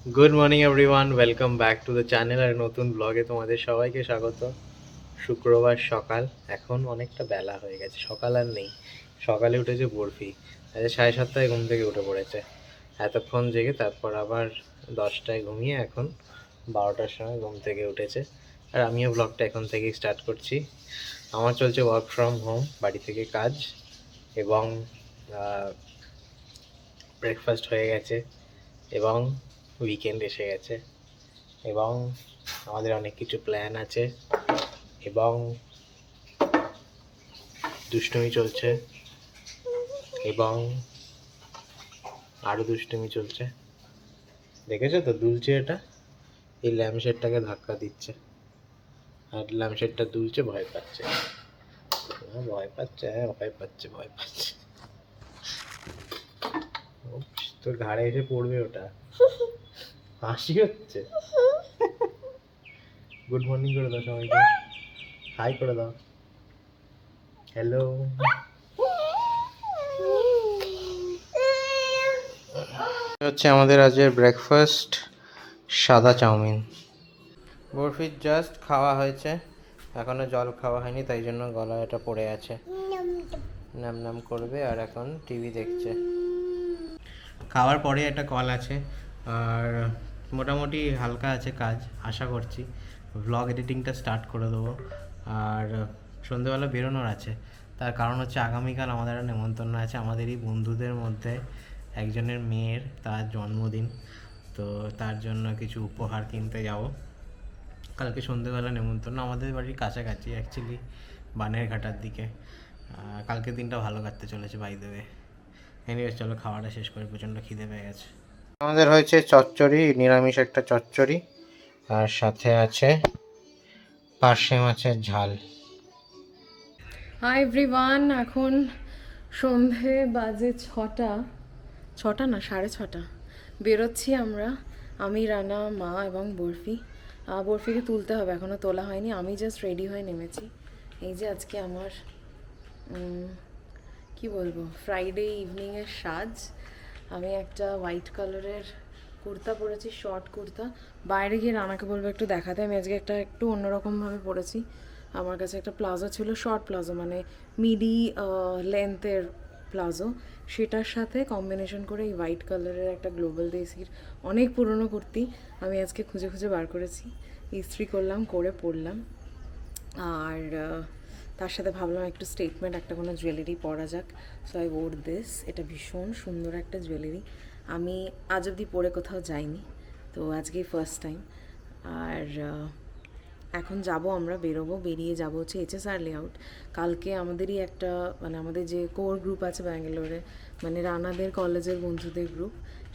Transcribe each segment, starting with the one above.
Good morning everyone, welcome back to the channel. আর নতুন ব্লগে তোমাদের সবাইকে স্বাগত। শুক্রবার সকাল, এখন অনেকটা বেলা হয়ে গেছে, সকাল আর নেই। সকালে উঠেছে বরফি, আজ 7:30 ঘুম থেকে উঠে পড়েছে, এতক্ষণ জেগে, তারপর আবার 10টায় ঘুমিয়ে এখন 12টার সময় ঘুম থেকে উঠেছে। আর আমিও ব্লগটা এখন থেকেই স্টার্ট করছি। আমার চলছে ওয়ার্ক ফ্রম হোম, বাড়ি থেকে কাজ, এবং ব্রেকফাস্ট হয়ে গেছে, এবং উইকেন্ড এসে গেছে, এবং আমাদের অনেক কিছু প্ল্যান আছে, এবং দুষ্টুমি চলছে, এবং আরও দুষ্টুমি চলছে। দেখেছো তো, দুলছে এটা, এই ল্যাম্পশেডটাকে ধাক্কা দিচ্ছে, আর ল্যাম্পশেডটা দুলছে, ভয় পাচ্ছে, ভয় পাচ্ছে, ভয় পাচ্ছে, ভয় পাচ্ছে। তোর ঘাড়ে এসে পড়বে ওটা। হাসি হচ্ছে। গুড মর্নিং করে দাও সবাইকে, হাই করে দাও, হ্যালো। হচ্ছে আমাদের আজকের ব্রেকফাস্ট, সাদা চাউমিন। বরফির জাস্ট খাওয়া হয়েছে, এখনো জল খাওয়া হয়নি, তাই জন্য গলা এটা পড়ে আছে, নাম নাম করবে, আর এখন টিভি দেখছে। খাওয়ার পরে একটা কল আছে, আর মোটামুটি হালকা আছে কাজ, আশা করছি ভ্লগ এডিটিংটা স্টার্ট করে দেবো। আর সন্ধ্যেবেলা বেরোনোর আছে, তার কারণ হচ্ছে আগামীকাল আমাদের একটা নেমন্তন্ন আছে, আমাদেরই বন্ধুদের মধ্যে একজনের মেয়ের, তার জন্মদিন, তো তার জন্য কিছু উপহার কিনতে যাব। কালকে সন্ধ্যেবেলা নেমন্তন্ন, আমাদের বাড়ির কাছাকাছি অ্যাকচুয়ালি, বানেরঘাটার দিকে। কালকের দিনটা ভালো কাটতে চলেছে বাই দ্য ওয়ে। এনিওয়েজ চলো খাওয়াটা শেষ করে, প্রচণ্ড খিদে পেয়ে গেছে। আমাদের হয়েছে চচ্চড়ি, নিরামিষ একটা চচ্চড়ি, আর সাথে আছে পার্শে মাছের ঝাল। হাই এভরিওয়ান, এখন সন্ধে বাজে 6টা, 6টা না 6:30। বেরোচ্ছি আমরা, আমি, রানা, মা এবং বরফি। বরফিকে তুলতে হবে, এখনও তোলা হয়নি, আমি জাস্ট রেডি হয়ে নেমেছি। এই যে আজকে আমার কি বলবো, ফ্রাইডে ইভিনিংয়ের সাজ। আমি একটা হোয়াইট কালারের কুর্তা পরেছি, শর্ট কুর্তা। বাইরে গিয়ে রানাকে বলবো একটু দেখাতে, আমি আজকে একটা একটু অন্যরকমভাবে পরেছি। আমার কাছে একটা প্লাজো ছিল, শর্ট প্লাজো, মানে মিডি লেন্থের প্লাজো, সেটার সাথে কম্বিনেশন করে এই হোয়াইট কালারের একটা গ্লোবাল দেশির অনেক পুরনো কুর্তি আমি আজকে খুঁজে খুঁজে বার করেছি, ইস্ত্রি করলাম, করে পরলাম। আর তার সাথে ভাবলাম একটু স্টেটমেন্ট একটা কোনো জুয়েলারি পরা যাক, সো আই ওর দিস। এটা ভীষণ সুন্দর একটা জুয়েলারি, আমি আজ অবধি পরে কোথাও যাইনি, তো আজকেই ফার্স্ট টাইম। আর এখন যাব, আমরা বেরোবো, বেরিয়ে যাব হচ্ছে HSR লেআউট। কালকে আমাদেরই একটা, মানে আমাদের যে কোর গ্রুপ আছে ব্যাঙ্গালোরে, মানে রানাদের কলেজের বন্ধুদের গ্রুপ,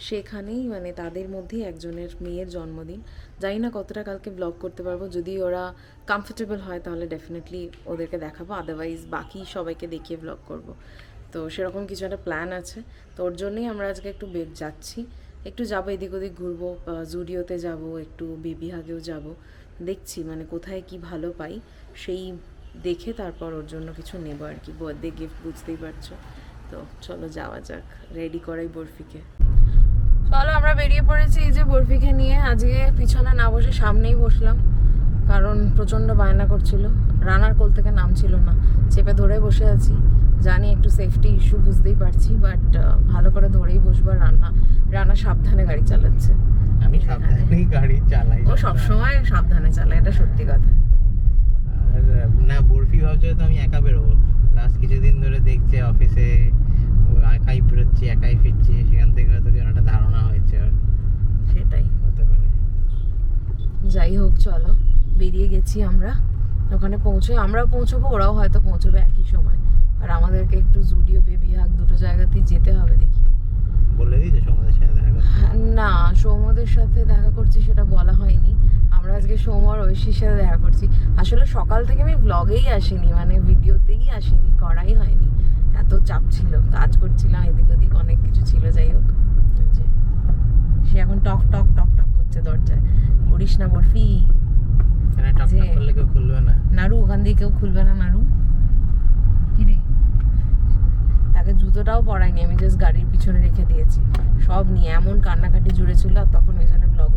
সেখানেই মানে তাদের মধ্যেই একজনের মেয়ের জন্মদিন। জানি না কতটা কালকে ব্লগ করতে পারবো, যদি ওরা কমফোর্টেবল হয় তাহলে ডেফিনেটলি ওদেরকে দেখাবো, আদারওয়াইজ বাকি সবাইকে দেখিয়ে ব্লগ করব। তো সেরকম কিছু একটা প্ল্যান আছে, তো ওর জন্যই আমরা আজকে একটু যাচ্ছি, একটু যাবো এদিক ওদিক ঘুরবো, জুডিওতে যাব, একটু বেবি হাগেও যাব, দেখছি মানে কোথায় কি ভালো পাই সেই দেখে তারপর ওর জন্য কিছু নেবো আর কি, বার্থডে গিফট, বুঝতেই পারছো। তো চলো যাওয়া যাক, রেডি করাই বরফিকে। চলো আমরা বেরিয়ে পড়েছি, এই যে বরফিকে নিয়ে। আজকে পিছনে না বসে সামনেই বসলাম, কারণ প্রচণ্ড বায়না করছিল, রানার কোল থেকে নামছিল না, চেপে ধরে বসে আছি। জানি একটু সেফটি ইস্যু, বুঝতেই পারছি, বাট ভালো করে ধরেই বসবার। রানা সাবধানে গাড়ি চালাচ্ছে, আমি সাবধানেই গাড়ি চালাই, ও সবসময় সাবধানে চালায়, এটা সত্যি কথা। আর না, বরফি ভাবছে তো আমি একা বেরোবো, লাস্ট কিছুদিন ধরে দেখছে অফিসে একাই বেরোচ্ছি, একাই ফিরছি, সেখান থেকে হয়তো কেন একটা ধারণা হয়েছে, আর সেটাই হতে পারে। যাই হোক, চলো বেরিয়ে গেছি আমরা, ওখানে আমরাও পৌঁছবো, ওরাও হয়তো পৌঁছবে একই সময়। আর আমাদেরকে একটু জুডিও, বেবি হাগ দুটো জায়গাতেই যেতে হবে, দেখি। বলে দিয়েছে সমাজের সাথে দেখা করতে? না, সৌমদের সাথে দেখা করছি সেটা বলা হয়নি, আমরা আজকে সৌম আর ঐশীর সাথে দেখা করছি। আসলে সকাল থেকে আমি ব্লগেই আসিনি, মানে ভিডিওতেই আসিনি, করাই হয়নি, এত চাপ ছিল, কাজ করছিলাম, এদিক ওদিক অনেক কিছু ছিল। যাই হোক, সে এখন টক টক টক টক করছে দরজায়, করিস না বরফি, এখানে টক টক করলে কেউ খুলবে না। নাড়ু, ওখান দিয়ে কেউ খুলবে না, নাড়ু। কি রে, তাকে জুতোটাও পরাইনি, আমি জাস্ট গাড়ির পিছনে রেখে দিয়েছি, সব নিয়ে এমন কান্নাকাটি জুড়ে ছিল, আর তখন ওই জন্য ব্লগ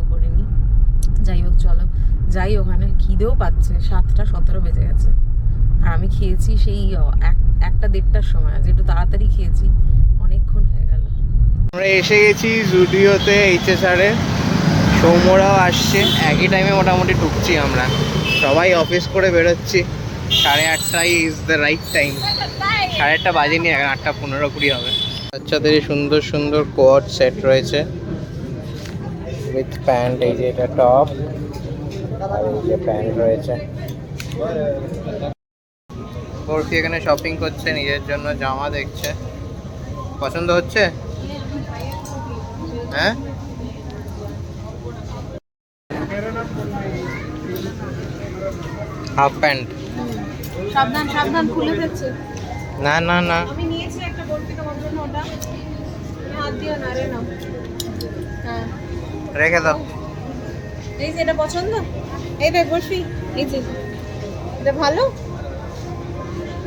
যাই ওখানে, খিদেও পাচ্ছে, 7:17 বেজে গেছে। আর আমি খেয়েছি সেই 1-1:30টার সময়, আজ একটু তাড়াতাড়ি খেয়েছি, অনেকক্ষণ হয়ে গেল। আমরা এসে গেছি জুডিওতে, HSR এ। সৌম্যরাও আসছে, একই টাইমে মোটামুটি ঢুকছি আমরা। সবাই অফিস করে বেরোচ্ছি। 8:30টাই ইজ দ্য রাইট টাইম। 8:30 বাজেনি, এখন 8:15-20 হবে। বাচ্চাদের সুন্দর সুন্দর কোয়াড সেট রয়েছে উইথ প্যান্ট। এই যে এটা টপ, আর এই যে প্যান্ট রয়েছে। বরফি এখানে শপিং করছে, নিজের জন্য জামা দেখছে। পছন্দ হচ্ছে? হ্যাঁ, হাফ প্যান্ট। সাবধান সাবধান, খুলে ফেলছে। না না না, আমি নিয়েছি একটা বলতে তোমার জন্য, ওটা হাত দিও না রে, নাও। হ্যাঁ, রেখে দাও। এই যে এটা পছন্দ, এই দেখ বসি, এই যে এটা ভালো।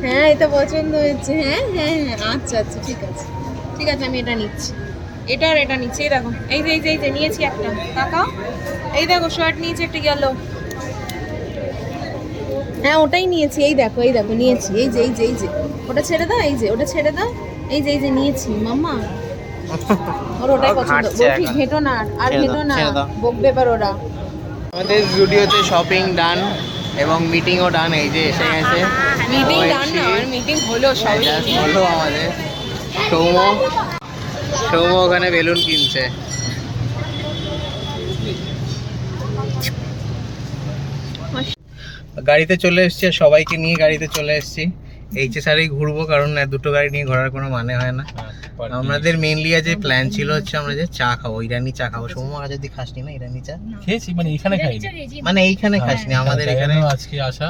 হ্যাঁ, এটা পছন্দ হয়েছে। হ্যাঁ হ্যাঁ হ্যাঁ, আচ্ছা আচ্ছা, ঠিক আছে ঠিক আছে, আমি এটা নিচ্ছি, এটা আর এটা নিচ্ছি। এই দেখো, এই যে এই যে এই যে নিয়েছি একটা, তাকাও, এই দেখো শার্ট নিয়েছি একটা গেলো। হ্যাঁ, ওটাই নিয়েছি, এই দেখো নিয়েছি, এই যে এই যে এই যে ওটা ছেড়ে দাও, এই যে ওটা ছেড়ে দাও, এই যে নিয়েছি মাম্মা। ওর ওটাই পছন্দ। বলছি ঘেটো না, আর ঘেটো না, বকবে এবার ওরা। আমাদের স্টুডিওতে শপিং ডান এবং মিটিংও ডান। এই যে এসে গেছে মিটিং ডান না, আর মিটিং হলো, সব হলো আমাদের। সৌম্য ওখানে বেলুন কিনছে। গাড়িতে চলে এসেছি, সবাইকে নিয়ে গাড়িতে চলে এসেছি। HSR-এই ঘুরবো, কারণ দুটো গাড়ি নিয়ে ঘোরার কোনো মানে হয় না। আমাদের মেইনলি আজ প্ল্যান ছিল হচ্ছে আমরা যে চা খাবো, ইরানি চা খাবো। সৌম্য আজ যদি খাসনি না ইরানি চা? খেয়েছি, মানে এখানে খাইনি, মানে এইখানে খাসনি, আমাদের এখানে আজকে আসা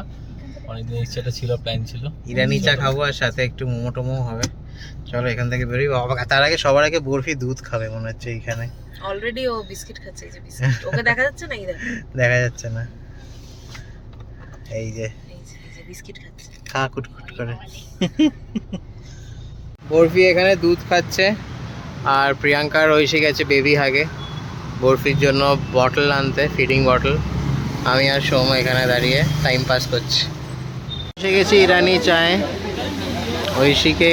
অনেকদিন ইচ্ছাটা ছিল, প্ল্যান ছিল। ইরানি চা খাবো, আর সাথে একটু মোমো টোমো হবে। চলো এখান থেকে বেরোই। বাবা, তার আগে সবার আগে বরফি দুধ খাবে মনে হচ্ছে এইখানে। অলরেডি ও বিস্কিট খাচ্ছে, এই যে বিস্কিট, ওকে দেখা যাচ্ছে না, এই দেখো দেখা যাচ্ছে না, এই যে এই যে বিস্কিট খাচ্ছে, খা কুটকুট করে। বরফি এখানে দুধ খাচ্ছে, আর প্রিয়াঙ্কার এসে গেছে বেবি হাগে বরফির জন্য বটল আনতে, ফিডিং বটল। আমি আর সৌম্য এখানে দাঁড়িয়ে টাইম পাস করছি। এসে গেছি ইরানি চায়ে। ঐশীকে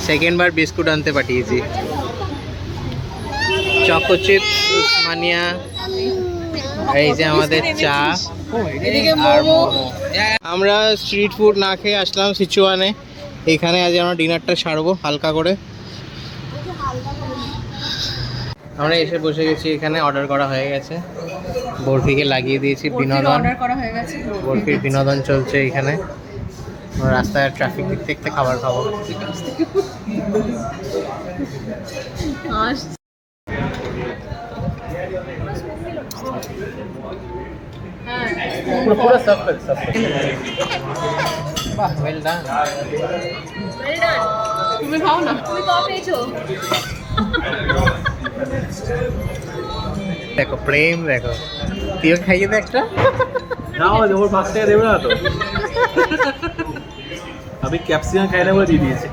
সেকেন্ডবার বিস্কুট আনতে পাঠিয়েছি। চকো চিপস, উসমানিয়া, আর এই যে আমাদের চা, এদিকে আর মোমো। আমরা স্ট্রিট ফুড না খেয়ে আসলাম সিচুয়ানে। এখানে আজ আমরা ডিনারটা সারবো হালকা করে। আমরা এসে বসে গেছি, এখানে অর্ডার করা হয়ে গেছে। বরফিকে লাগিয়ে দিয়েছি বিনোদন, অর্ডার করা হয়ে গেছে। বরফির বিনোদন চলছে এখানে। আমরা রাস্তায় ট্রাফিক দেখতে দেখতে খাবার খাবো। বাহ, ওয়েল ডান। তুমি খাও না, তুমি কবে পেয়েছো? দেখো প্রেম, দেখো তুইও খাইয়ে দে একটা। না, ওর 5 টাকা দেবে না তো। আমি ক্যাপসিকাম খাই না বলে দিয়ে দিয়েছি।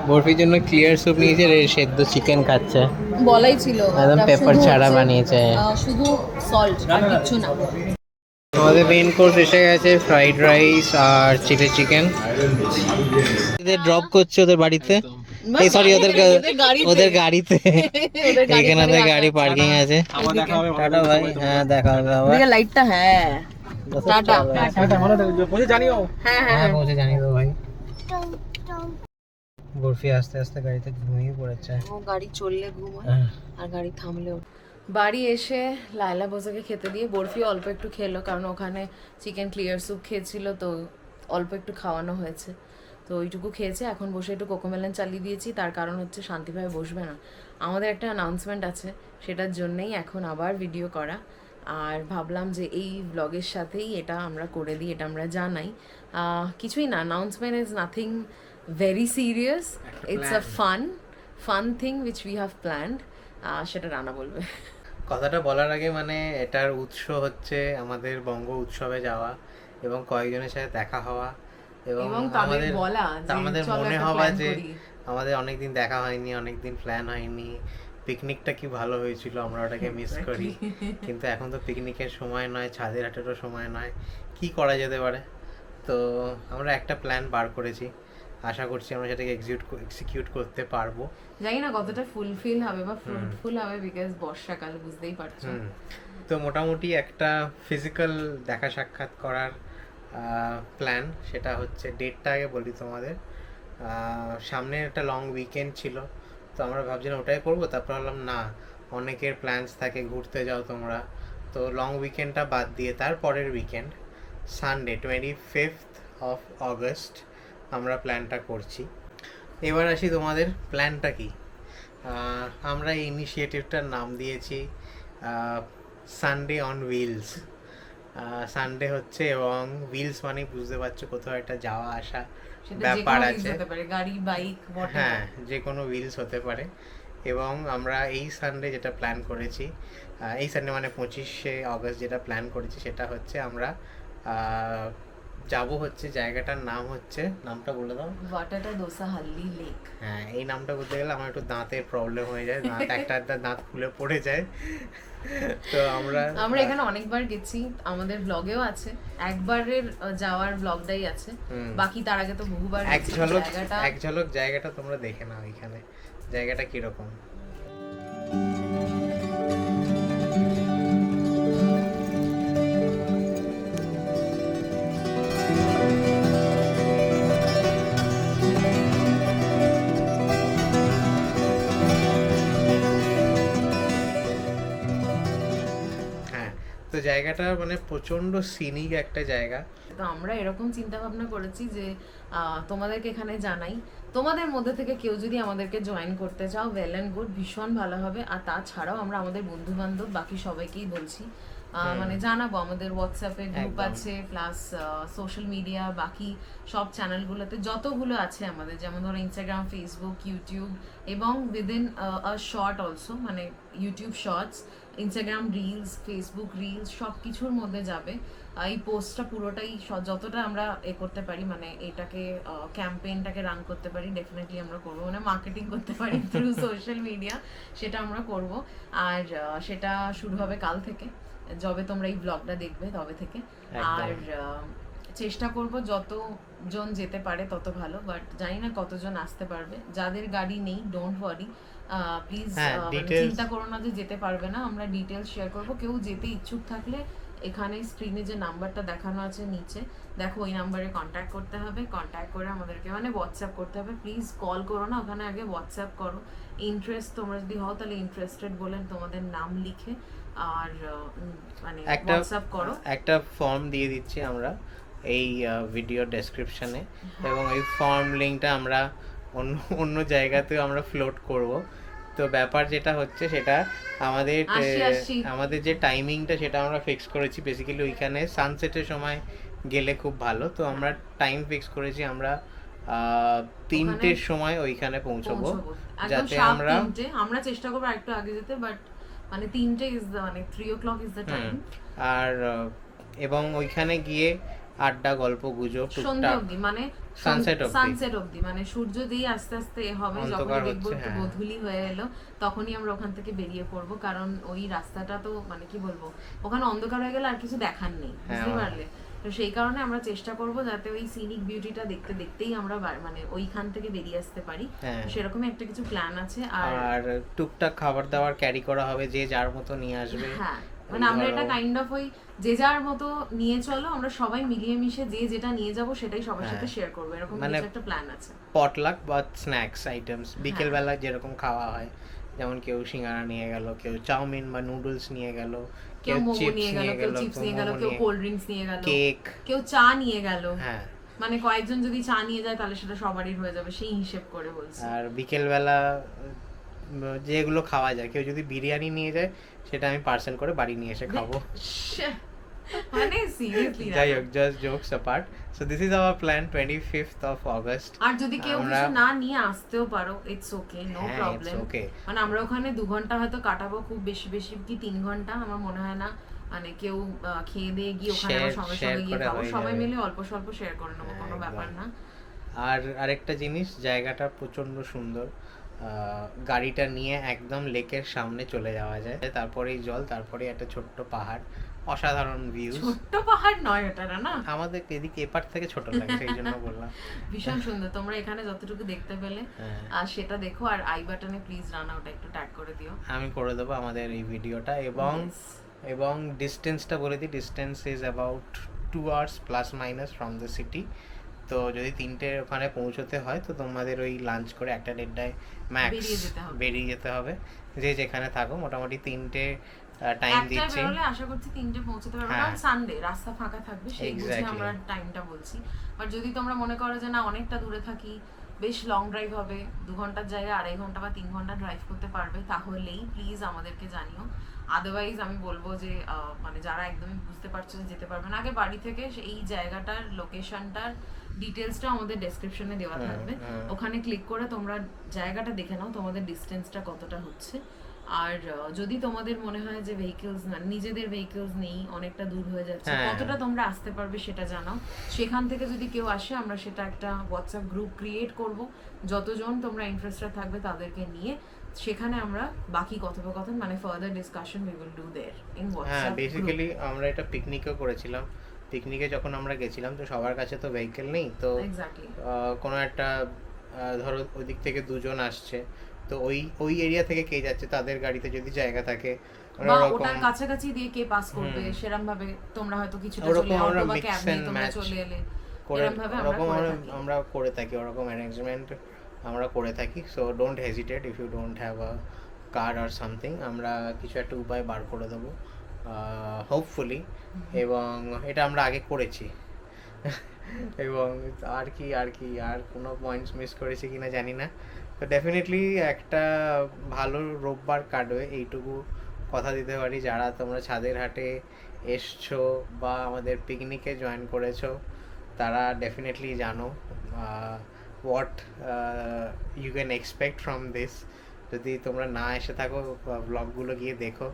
বরফির জন্য ক্লিয়ার স্যুপ নিয়েছে, সেদ্ধ চিকেন খাচ্ছে। বলাই ছিল একদম ওটা পেপার শুধু ছাড়া হচ্ছে, বানিয়েছে। শুধু সল্ট আর কিছু না। আমাদের মেইন কোর্স এসে গেছে, ফ্রাইড রাইস আর চিলি চিকেন। এদের ড্রপ করছে ওদের বাড়িতে, এই সরি ওদের গাড়িতে। এখানে ওদের গাড়ি পার্কিং আছে। টাটা ভাই, হ্যাঁ দেখা হবে আবার। এদিকে লাইটটা, হ্যাঁ টাটা। জানিও। হ্যাঁ হ্যাঁ হ্যাঁ পৌঁছে জানিয়ে দেবো ভাই। বরফি আস্তে আস্তে গাড়িতে ঘুমিয়ে পড়েছে। ও গাড়ি চললে ঘুমোয়, হ্যাঁ। আর গাড়ি থামলেও। বাড়ি এসে লায়লা বোজাকে খেতে দিয়ে বরফি অল্প একটু খেলো, কারণ ওখানে চিকেন ক্লিয়ার স্যুপ খেয়েছিল, তো অল্প একটু খাওয়ানো হয়েছে, তো ওইটুকু খেয়েছে। এখন বসে একটু কোকোমেলন চালিয়ে দিয়েছি, তার কারণ হচ্ছে শান্তিভাবে বসবে না। আমাদের একটা অ্যানাউন্সমেন্ট আছে, সেটার জন্যই এখন আবার ভিডিও করা। আর ভাবলাম যে এই ব্লগের সাথেই এটা আমরা করে দিই, এটা আমরা জানাই। কিছুই না, announcement is nothing very serious, it's a fun thing which we have planned. সেটা রানা বলবে। কথাটা বলার আগে মানে এটার উৎস হচ্ছে আমাদের বঙ্গ উৎসবে যাওয়া এবং কয়েকজনের সাথে দেখা হওয়া এবং আমাদের বলা আমাদের মনে হওয়া যে আমাদের অনেকদিন দেখা হয়নি, অনেকদিন প্ল্যান হয়নি, পিকনিকটা কি ভালো হয়েছিল, আমরা ওটাকে মিস করি। কিন্তু এখন তো পিকনিকের সময় নয়, ছাদের হাটেরও সময় নয়, কি করা যেতে পারে? তো আমরা একটা প্ল্যান বার করেছি, আশা করছি আমরা সেটাকে এক্সিকিউট করতে পারবো। জানি না কতটা ফুলফিল হবে বা ফ্রুটফুল হবে, বিকজ বর্ষাকাল, বুঝতেই পারছো। তো মোটামুটি একটা ফিজিক্যাল দেখা সাক্ষাৎ করার প্ল্যান, সেটা হচ্ছে ডেটটা আগে বলি তোমাদের। সামনে একটা লং উইকেন্ড ছিল, তো আমরা ভাবছিলাম ওটাই করবো, তারপর ভাবলাম না, অনেকের প্ল্যানস থাকে, ঘুরতে যাও তোমরা, তো লং উইকেন্ডটা বাদ দিয়ে তারপরের weekend Sunday 25th of August আমরা প্ল্যানটা করছি। এবার আসি তোমাদের প্ল্যানটা কি। আমরা এই ইনিশিয়েটিভটার নাম দিয়েছি সানডে অন হুইলস। সানডে হচ্ছে, এবং হুইলস মানে বুঝতে পারছো কোথাও একটা যাওয়া আসা ব্যাপার আছে, গাড়ি, বাইক, হ্যাঁ, যে কোনো হুইলস হতে পারে। এবং আমরা এই সানডে যেটা প্ল্যান করেছি, এই সানডে মানে 25শে অগস্ট যেটা প্ল্যান করেছি, সেটা হচ্ছে আমরা যাব হচ্ছে, জায়গাটার নাম হচ্ছে, নামটা বলে দাও। ওয়াটাটা দোসা হাল্লি লেক। হ্যাঁ, এই নামটা বলতে গেলে আমার একটু দাঁতের প্রবলেম হয়ে যায়, দাঁত একটা দাঁত খুলে পড়ে যায়। তো আমরা এখানে অনেকবার গেছি, আমাদের ব্লগেও আছে, একবারের যাওয়ার ব্লগটাই আছে, বাকি তার আগে তো বহুবার গেছি। এক ঝলক জায়গাটা তোমরা দেখে নাও, এখানে জায়গাটা কিরকম। তো জায়গাটা মানে প্রচন্ড সিনিক একটা জায়গা। তো আমরা এরকম চিন্তা ভাবনা করেছি যে তোমাদেরকে এখানে জানাই, তোমাদের মধ্যে থেকে কেউ যদি আমাদেরকে জয়েন করতে চাও, ওয়েল অ্যান্ড গুড, ভীষণ ভালো হবে। আর তাছাড়াও আমরা আমাদের বন্ধু বান্ধব বাকি সবাইকেই বলছি, মানে জানাবো, আমাদের হোয়াটসঅ্যাপে গ্রুপ আছে, প্লাস সোশ্যাল মিডিয়া বাকি সব চ্যানেলগুলোতে যতগুলো আছে আমাদের, যেমন ধরো ইনস্টাগ্রাম, ফেসবুক, ইউটিউব, এবং উইদিন আ শর্ট অলসো, মানে YouTube shorts, Instagram reels, Facebook reels, সব কিছুর মধ্যে যাবে এই পোস্টটা পুরোটাই। যতটা আমরা করতে পারি, মানে এটাকে ক্যাম্পেইনটাকে রান করতে পারি, ডেফিনেটলি আমরা করবো, মানে মার্কেটিং করতে পারি থ্রু সোশ্যাল মিডিয়া, সেটা আমরা করব। আর সেটা শুরু হবে কাল থেকে, যবে তোমরা এই ব্লগটা দেখবে তবে থেকে। আর চেষ্টা করব যতজন যেতে পারে তত ভালো, বাট জানি না কতজন আসতে পারবে। যাদের গাড়ি নেই, ডোন্ট ওয়ারি, প্লিজ চিন্তা করো না যে যেতে পারবে না, আমরা ডিটেলস শেয়ার করব। কেউ যেতে ইচ্ছুক থাকলে এখানে স্ক্রিনে যে নাম্বারটা দেখানো আছে নিচে দেখো, ওই নাম্বারে কন্ট্যাক্ট করতে হবে, কন্ট্যাক্ট করে আমাদেরকে মানে হোয়াটসঅ্যাপ করতে হবে। প্লিজ কল করো না, ওখানে আগে হোয়াটসঅ্যাপ করো। ইন্টারেস্ট তোমরা যদি হও তাহলে ইন্টারেস্টেড বলেন তোমাদের নাম লিখে আর মানে হোয়াটসঅ্যাপ করো। একটা ফর্ম দিয়ে দিচ্ছি আমরা এই ভিডিও ডেসক্রিপশনে, এবং এই ফর্ম লিঙ্কটা আমরা অন্য জায়গাতেও আমরা ফ্লোট করব। তো ব্যাপার যেটা হচ্ছে, সেটা আমাদের যে টাইমিংটা সেটা আমরা ফিক্স করেছি, বেসিক্যালি ওইখানে সানসেটের সময় গেলে খুব ভালো। তো আমরা টাইম ফিক্স করেছি, আমরা 3টের সময় ওইখানে পৌঁছবো, যাতে আমরা চেষ্টা করবো আরেকটু আগে যেতে, বাট মানে 3টে ইজ দ্য, মানে 3 o'clock ইজ দ্য টাইম। আর এবং ওইখানে গিয়ে আড্ডা, গল্প গুজব, সন্ধ্যা অবধি, মানে সানসেট অবধি, মানে সূর্য দিয়ে আস্তে আস্তে হবে, যখন দেখবো একটু গোধূলি হয়ে এলো তখনই আমরা ওখান থেকে বেরিয়ে পড়বো। কারণ ওই রাস্তাটা তো মানে কি বলবো, ওখানে অন্ধকার হয়ে গেলে আর কিছু দেখার নেই, বুঝতে পারলে? তো সেই কারণে আমরা চেষ্টা করব যাতে ওই সিনিক বিউটিটা দেখতে দেখতেই আমরা মানে ওইখান থেকে বেরিয়ে আসতে পারি, সেরকমই একটা কিছু প্ল্যান আছে। আর টুকটাক খাবার দাবার ক্যারি করা হবে, যে যার মতো নিয়ে আসবে। হ্যাঁ, মানে আমরা এটা কাইন্ড অফ ওই যে যার মতো নিয়ে চলো, আমরা সবাই মিলিয়ে মিশে যে যেটা নিয়ে যাব সেটাই সবার সাথে শেয়ার করব, এরকম কিছু একটা প্ল্যান আছে। পটলাক বা স্ন্যাক্স আইটেমস, বিকেল বেলা যেরকম খাওয়া হয়, যেমন কেউ সিঙ্গারা নিয়ে গেল, কেউ চাউমিন বা নুডলস নিয়ে গেল, কেউ চিপস নিয়ে গেল, কেউ কোল্ড ড্রিঙ্কস নিয়ে গেল, কেউ চা নিয়ে গেল। হ্যাঁ, মানে কয়েকজন যদি চা নিয়ে যায় তাহলে সেটা সবারই হয়ে যাবে, সেই হিসেব করে বলছি। আর বিকেল বেলা যেগুলো খাওয়া যায়, কেউ যদি বিরিয়ানি নিয়ে যায় সেটা আমি পার্সেল করে বাড়ি নিয়ে এসে খাবো। মানে সিরিয়াসলি, যাই হোক, just jokes apart. So this is our plan 25th of August। আর যদি কেউ কিছু না নিয়ে আসতেও পারো, ইটস ওকে, নো প্রবলেম। মানে আমরা ওখানে 2 ঘন্টা হয়তো কাটাবো, খুব বেশি কি 3 ঘন্টা, আমার মনে হয় না। মানে কেউ খেয়ে দিয়ে গিয়ে ওখানে সঙ্গে সঙ্গে গিয়ে খাবো, সবাই মিলে অল্প স্বল্প শেয়ার করে নেবো, কোনো ব্যাপার না। আর আরেকটা জিনিস, জায়গাটা প্রচন্ড সুন্দর, গাড়িটা নিয়ে একদম লেকের সামনে চলে যাওয়া যায়, তারপরেই জল, তারপরে একটা ছোট্ট পাহাড়, অসাধারণ ভিউজ। ছোট্ট পাহাড় নয় ওটা না, আমাদের এদিকে এপার থেকে ছোট লাগে সেই জন্য বললাম। ভীষণ সুন্দর। তোমরা এখানে যতটুকু দেখতে পেলে হ্যাঁ। আর সেটা দেখো, আর আই বাটনে প্লিজ রানা ওটা একটু ট্যাগ করে দিও। আমি করে দেবো আমাদের এই ভিডিওটা, এবং ডিস্টেন্সটা বলে দিই, distance is about 2 hours plus minus from the city. তো যদি 3টের ওখানে পৌঁছতে হয় তো তোমাদের ওই লাঞ্চ করে 1-1:30টায় ম্যাক্স বেরিয়ে যেতে হবে। বেরিয়ে যেতে হবে, যে যেখানে থাকো। মোটামুটি 3টে টাইম একটা দিচ্ছি। বেরোলে আশা করছি 3টে পৌঁছতে পারবে, হ্যাঁ। কারণ সানডে রাস্তা ফাঁকা থাকবে, সেই বুঝে Exactly. আমরা টাইমটা বলছি। আর যদি তোমরা মনে করো যে না অনেকটা দূরে থাকি, বেশ লং ড্রাইভ হবে, 2 ঘন্টার জায়গায় 2.5 ঘন্টা বা 3 ঘন্টা ড্রাইভ করতে পারবে, তাহলেই প্লিজ আমাদেরকে জানিও। আদারওয়াইজ আমি বলবো যে মানে যারা একদমই বুঝতে পারছো যে যেতে পারবে না, আগে বাড়ি থেকে এই জায়গাটার লোকেশনটার ডিটেলসটা আমাদের ডেসক্রিপশনে দেওয়া থাকবে, ওখানে ক্লিক করে তোমরা জায়গাটা দেখে নাও তোমাদের ডিস্টেন্সটা কতটা হচ্ছে। আর যদি তোমাদের মনে হয় যে ভেহিকলস না, নিজেদের ভেহিকলস নেই, অনেকটা দূর হয়ে যাচ্ছে, হ্যাঁ। কতটা তোমরা আসতে পারবে সেটা জানাও। সেখান থেকে যদি কেউ আসে আমরা সেটা একটা হোয়াটসঅ্যাপ গ্রুপ ক্রিয়েট করব, যতজন তোমরা ইন্টারেস্টেড থাকবে তাদেরকে নিয়ে, সেখানে আমরা বাকি কথোপকথন মানে further discussion we will do there in হ্যাঁ, হোয়াটসঅ্যাপ। বেসিক্যালি আমরা এটা পিকনিকও করেছিলাম। পিকনিকে যখন আমরা গেছিলাম তো সবার কাছে তো ভেহিকেল নেই, তো এক্স্যাক্টলি। কোনো একটা ধরো ওই দিক থেকে 2জন আসছে, তো ওই এরিয়া থেকে কে যাচ্ছে তাদের গাড়িতে যদি জায়গা থাকে, বা ওটার কাছাকাছি দিয়ে কে পাস করবে সেরকম ভাবে তোমরা হয়তো কিছুটা চলে আমরা অটো বা mix ক্যাব and নিয়ে তোমরা match চলে এলে, করে এরকম ভাবে আমরা ওরকম করে থাকি। আমরা করে থাকি, ওরকম অ্যারেঞ্জমেন্ট আমরা করে থাকি। So don't hesitate if you don't have a car or something, আমরা কিছু একটা উপায় বার করে দেবো হোপফুলি। এবং এটা আমরা আগে করেছি এবং আর কোনো পয়েন্টস মিস করেছি কিনা জানি না। তো ডেফিনেটলি একটা ভালো রোববার কাটবে, এইটুকু কথা দিতে পারি। যারা তোমরা ছাদের হাটে এসছো বা আমাদের পিকনিকে জয়েন করেছো তারা ডেফিনেটলি জানো what you can expect from this. যদি তোমরা না এসে থাকো ব্লগগুলো গিয়ে দেখো,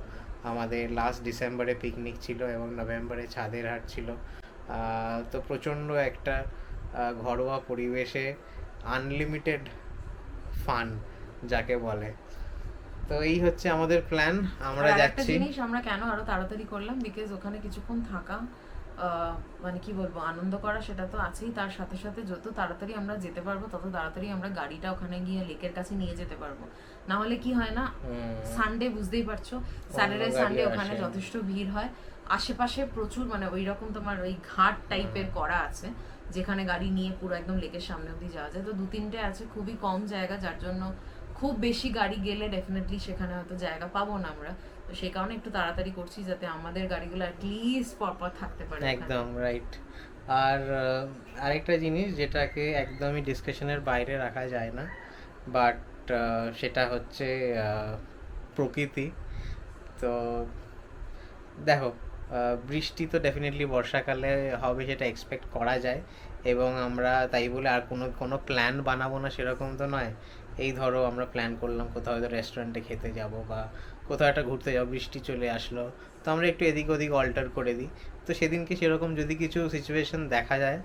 আমাদের লাস্ট ডিসেম্বরে পিকনিক ছিল এবং নভেম্বরে ছাদের হাট ছিল। তো প্রচণ্ড একটা ঘরোয়া পরিবেশে আনলিমিটেড ফান যাকে বলে। তো এই হচ্ছে আমাদের প্ল্যান, আমরা আর একটা যাচ্ছি। জিনিস আমরা কেন আরো তাড়াতাড়ি করলাম, বিকজ ওখানে কিছুক্ষণ থাকা মানে কি বলবো আনন্দ করা সেটা তো আছেই, তার সাথে সাথে যত তাড়াতাড়ি আমরা যেতে পারবো তত তাড়াতাড়ি আমরা গাড়িটা ওখানে গিয়ে লেকের কাছে নিয়ে যেতে পারবো। না হলে কি হয় না, সানডে বুঝতেই পারছো, স্যাটারডে গাড়ি সানডে ওখানে আসে। যথেষ্ট ভিড় হয়। আশেপাশে প্রচুর মানে ওই রকম তোমার ওই ঘাট টাইপের করা আছে যেখানে গাড়ি নিয়ে পুরো একদম লেকের সামনে অব্দি যাওয়া যায়। তো 2-3টে আছে, খুবই কম জায়গা, যার জন্য খুব বেশি গাড়ি গেলে ডেফিনেটলি সেখানে হয়তো জায়গা পাবো না আমরা। তো সেই কারণে একটু তাড়াতাড়ি করছি যাতে আমাদের গাড়িগুলো অ্যাটলিস্ট পরপর থাকতে পারে ওখানে। একদম রাইট। আর আরেকটা জিনিস যেটাকে একদমই ডিসকাশনের বাইরে রাখা যায় না, বাট সেটা হচ্ছে প্রকৃতি। তো দেখো, বৃষ্টি তো ডেফিনেটলি বর্ষাকালে হবে সেটা এক্সপেক্ট করা যায়, এবং আমরা তাই বলে আর কোনো প্ল্যান বানাবো না সেরকম তো নয়। এই ধরো আমরা প্ল্যান করলাম কোথাও হয়তো রেস্টুরেন্টে খেতে যাব বা কোথাও একটা ঘুরতে যাবো, বৃষ্টি চলে আসলো, তো আমরা একটু এদিক ওদিক অল্টার করে দিই। তো সেদিনকে সেরকম যদি কিছু সিচুয়েশন দেখা যায়,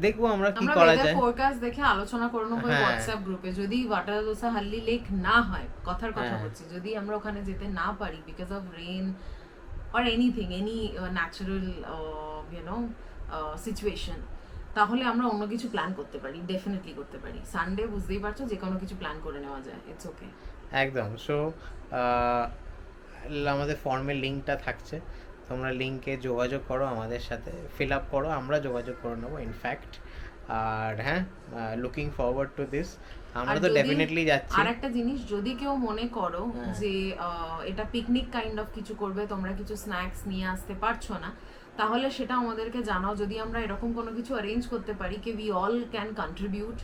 দেখবো আমরা কি আমরা করা ওয়েদার যায়। ফোরকাস্ট দেখে আলোচনা করে নেবো হ্যাঁ। হোয়াটসঅ্যাপ গ্রুপে। যদি ওয়াটারদোসা হাল্লি লেক না হয়, কথার কথা হ্যাঁ। বলছি, যদি আমরা ওখানে যেতে না পারি because of rain or anything, any natural situation, তাহলে আমরা অন্য কিছু প্ল্যান করতে পারি, ডেফিনেটলি করতে পারি। সানডে বুঝতেই পারছো যে কোনো কিছু প্ল্যান করে নেওয়া যায়, ইটস ওকে। একদম। সো আমাদের ফর্মের লিঙ্কটা থাকছে, তোমরা লিঙ্কে যোগাযোগ করো আমাদের সাথে, ফিল আপ করো, আমরা যোগাযোগ করে নেবো ইনফ্যাক্ট। আর হ্যাঁ, লুকিং ফরওয়ার্ড টু দিস। আমরা তো ডেফিনেটলি যাচ্ছি। আর একটা জিনিস, যদি কেউ মনে করো যে এটা পিকনিক কাইন্ড অফ কিছু করবে, তোমরা কিছু স্ন্যাক্স নিয়ে আসতে পারছো না, তাহলে সেটা আমাদেরকে জানাও। যদি আমরা এরকম কোনো কিছু অ্যারেঞ্জ করতে পারি কি we all can contribute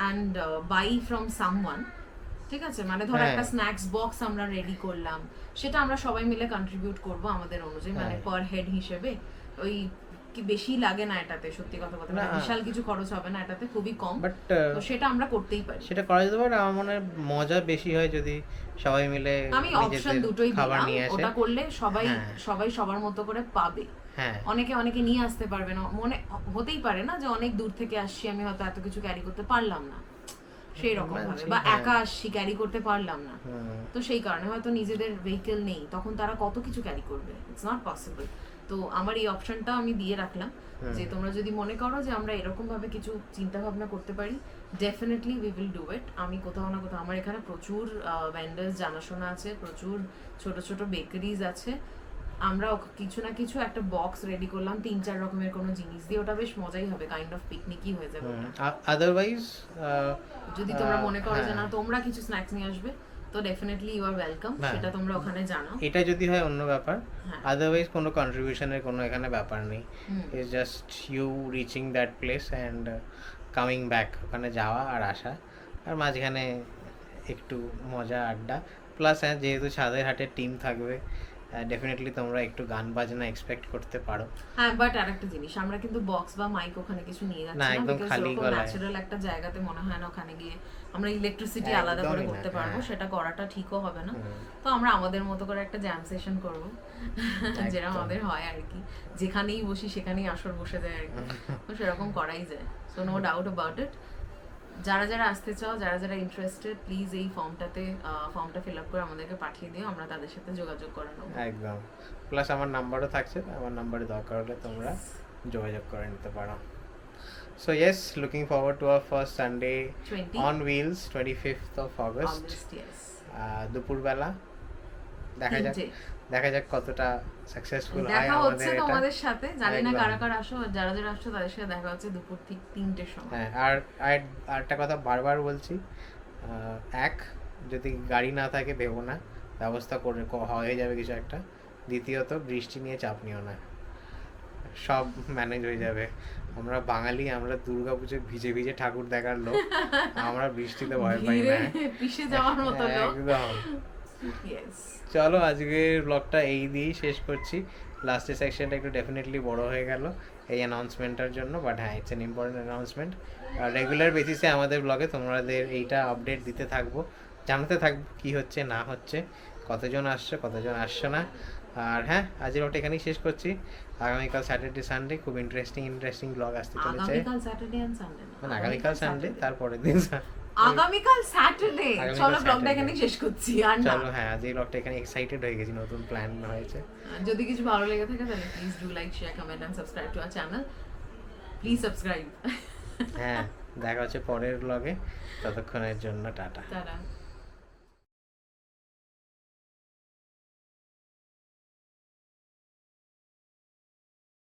and buy from someone, ঠিক আছে, মানে ধরো একটা স্ন্যাক্স বক্স আমরা রেডি করলাম, সেটা আমরা সবাই মিলে কন্ট্রিবিউট করব আমাদের অনুযায়ী, মানে পার হেড হিসেবে। ওই কি বেশি লাগে না এটাতে, সত্যি কথা বলতে মানে বিশাল কিছু খরচ হবে না এটাতে, খুবই কম। বাট তো সেটা আমরা করতেই পারি, সেটা করা যেতে পারে। আমার মনে হয় মজা বেশি হয় যদি সবাই মিলে আমি অপশন দুটোই খাবার দিলাম। নিয়ে আসে। ওটা করলে সবাই সবার মতো করে পাবে। হ্যাঁ, অনেকে নিয়ে আসতে পারবে না, মনে হতেই পারে না যে অনেক দূর থেকে আসছি, আমি হয়তো এত কিছু ক্যারি করতে পারলাম না, সেই রকম ভাবে, বা একা আসছি ক্যারি করতে পারলাম না, তো সেই কারণে হয়তো নিজেদের ভেহিকেল নেই, তখন তারা কত কিছু ক্যারি করবে, ইটস নট পসিবল। তো আমার এই অপশনটা আমি দিয়ে রাখলাম যে তোমরা যদি মনে করো যে আমরা এরকম ভাবে কিছু চিন্তা ভাবনা করতে পারি, definitely we will do it. আমি কোথাও না কোথাও, আমার এখানে প্রচুর ভেন্ডার্স জানাশোনা আছে, প্রচুর ছোট ছোট বেকারিজ আছে, আমরা কিছু না কিছু একটা বক্স রেডি করলাম 3-4 রকমের কোনো জিনিস দিয়ে, ওটা বেশ মজাই হবে, কাইন্ড অফ পিকনিকই হয়ে যাবে ওটা। আদারওয়াইজ যদি তোমরা মনে করো যে না তোমরা কিছু স্ন্যাক্স নিয়ে আসবে, তো ডেফিনেটলি ইউ আর ওয়েলকাম, সেটা তোমরা ওখানে জানাও। এটা যদি হয় অন্য ব্যাপার, আদারওয়াইজ কোনো কন্ট্রিবিউশনের কোনো এখানে ব্যাপার নেই, it's just you reaching that place and coming back, ওখানে যাওয়া আর আসা, আর মাঝখানে একটু মজা আড্ডা প্লাস। হ্যাঁ, যেহেতু ছাদের হাটের টিম থাকবে, ডেফিনেটলি তোমরা একটু গান বাজনা এক্সপেক্ট করতে পারো। হ্যাঁ, বাট আরেকটা জিনিস, আমরা কিন্তু বক্স বা মাইক ওখানে কিছু নিয়ে যাচ্ছি না, একদম খালি গলায়। ন্যাচারাল একটা জায়গাতে মনে হয় না ওখানে গিয়ে আমরা ইলেকট্রিসিটি আলাদা করে করতে পারবো, সেটা করাটা ঠিকও হবে না। তো আমরা আমাদের মতো করে একটা জ্যাম সেশন করব, যেটা আমাদের হয় আর কি, যেখানেই বসি সেখানেই আসর বসে যায় আর কি, তো সেরকম করাই যায়, so no doubt about it. যারা যারা আসতে চাও, যারা যারা ইন্টারেস্টেড, প্লিজ এই ফর্মটা ফিল আপ করে আমাদেরকে পাঠিয়ে দিও, আমরা তাদের সাথে যোগাযোগ করে নেবো। একদম, প্লাস আমার নাম্বারও থাকছে, আমার নাম্বারে দরকার হলে তোমরা যোগাযোগ করে নিতে পারো। So yes, looking forward to our first Sunday 20 on wheels, 25th of August. yes. দুপুরবেলা দেখা যাক কতটা সাকসেসফুল হয় দেখা আমাদের হচ্ছে এটা। তোমাদের সাথে, জানি না একদম। কারা কারা আসো, আর যারা যারা আসছো তাদের সাথে দেখা হচ্ছে দুপুর ঠিক 3টের সময়। হ্যাঁ, আর একটা কথা বারবার বলছি, এক, যদি গাড়ি না থাকে ভেবো না, ব্যবস্থা করে হয়ে যাবে কিছু একটা। দ্বিতীয়ত, বৃষ্টি নিয়ে চাপ নিও না, সব ম্যানেজ হয়ে যাবে। আমরা বাঙালি, আমরা দুর্গাপুজো ভিজে ভিজে ঠাকুর দেখার লোক, আমরা বৃষ্টিতে ভয় পাই না, পিষে যাওয়ার মতো লোক। একদম। Yes. চলো, আজকের ব্লগটা এই দিয়েই শেষ করছি। লাস্টের সেকশনটা একটু ডেফিনেটলি বড় হয়ে গেল এই অ্যানাউন্সমেন্টটার জন্য, বাট হ্যাঁ, ইটস অ্যান ইম্পর্টেন্ট অ্যানাউন্সমেন্ট। আর রেগুলার বেসিসে আমাদের ব্লগে তোমাদের এইটা আপডেট দিতে থাকবো, জানাতে থাকবো কী হচ্ছে না হচ্ছে, কতজন আসছে কতজন আসছে না। আর হ্যাঁ, আজকের ব্লগটা এখানেই শেষ করছি। আগামীকাল স্যাটারডে সানডে খুব ইন্টারেস্টিং ব্লগ আসতে চলেছে। আগামীকাল স্যাটারডে এন্ড সানডে, মানে আগামীকাল সানডে, তারপরের দিন আগামীকাল স্যাটারডে। আগামীকাল চলো ব্লগটা Saturday। এখানেই শেষ করছি, আর না। চলো, হ্যাঁ, আজ এই ব্লগটা এখানে এক্সাইটেড হয়ে গেছি, নতুন প্ল্যান হয়েছে। যদি কিছু ভালো লেগে থাকে তাহলে please do like, share, comment and subscribe to our channel. Please subscribe. হ্যাঁ, দেখা হচ্ছে পরের ব্লগে, ততক্ষণের জন্য টাটা। টাটা।